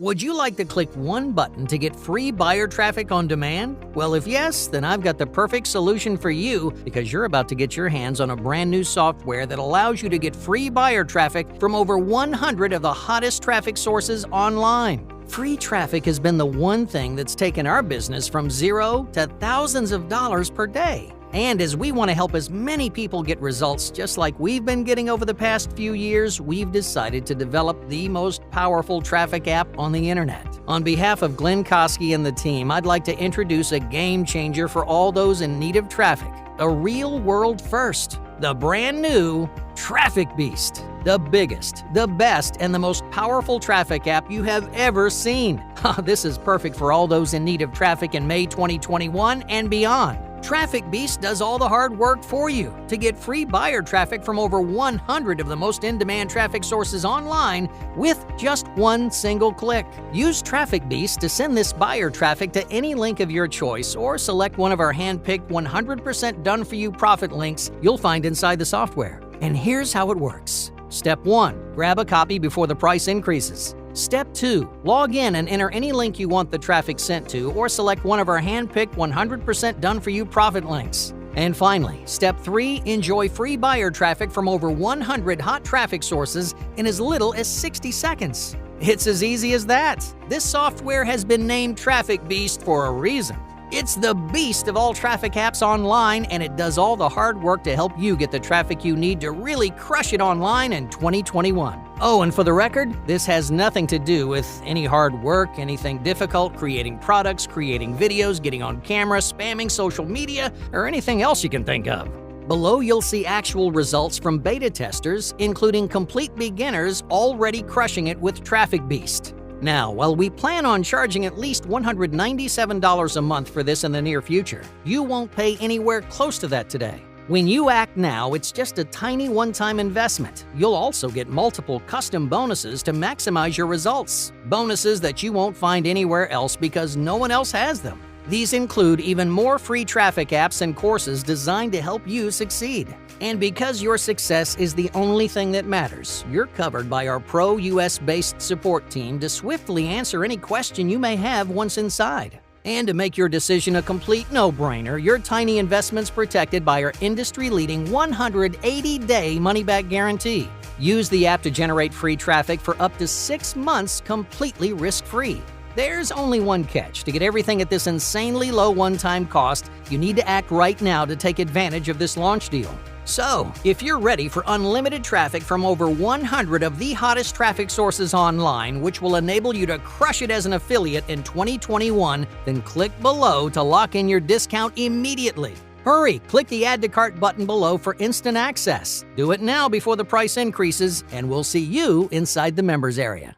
Would you like to click one button to get free buyer traffic on demand? Well, if yes, then I've got the perfect solution for you because you're about to get your hands on a brand new software that allows you to get free buyer traffic from over 100 of the hottest traffic sources online. Free traffic has been the one thing that's taken our business from zero to thousands of dollars per day. And as we want to help as many people get results just like we've been getting over the past few years, we've decided to develop the most powerful traffic app on the internet. On behalf of Glenn Kosky and the team, I'd like to introduce a game changer for all those in need of traffic. A real world first. The brand new Traffic Beast. The biggest, the best, and the most powerful traffic app you have ever seen. This is perfect for all those in need of traffic in May 2021 and beyond. Traffic Beast does all the hard work for you to get free buyer traffic from over 100 of the most in-demand traffic sources online with just one single click. Use Traffic Beast to send this buyer traffic to any link of your choice or select one of our hand-picked 100% done-for-you profit links you'll find inside the software. And here's how it works. Step 1. Grab a copy before the price increases. Step 2. Log in and enter any link you want the traffic sent to or select one of our hand-picked 100% done-for-you profit links. And finally, Step 3. Enjoy free buyer traffic from over 100 hot traffic sources in as little as 60 seconds. It's as easy as that. This software has been named Traffic Beast for a reason. It's the beast of all traffic apps online, and it does all the hard work to help you get the traffic you need to really crush it online in 2021. Oh, and for the record, this has nothing to do with any hard work, anything difficult, creating products, creating videos, getting on camera, spamming social media, or anything else you can think of. Below, you'll see actual results from beta testers, including complete beginners already crushing it with Traffic Beast. Now, while we plan on charging at least $197 a month for this in the near future, you won't pay anywhere close to that today. When you act now, it's just a tiny one-time investment. You'll also get multiple custom bonuses to maximize your results. Bonuses that you won't find anywhere else because no one else has them. These include even more free traffic apps and courses designed to help you succeed. And because your success is the only thing that matters, you're covered by our pro US-based support team to swiftly answer any question you may have once inside. And to make your decision a complete no-brainer, your tiny investment's protected by our industry-leading 180-day money-back guarantee. Use the app to generate free traffic for up to 6 months completely risk-free. There's only one catch. To get everything at this insanely low one-time cost, you need to act right now to take advantage of this launch deal. So, if you're ready for unlimited traffic from over 100 of the hottest traffic sources online, which will enable you to crush it as an affiliate in 2021, then click below to lock in your discount immediately. Hurry, click the Add to Cart button below for instant access. Do it now before the price increases, and we'll see you inside the members area.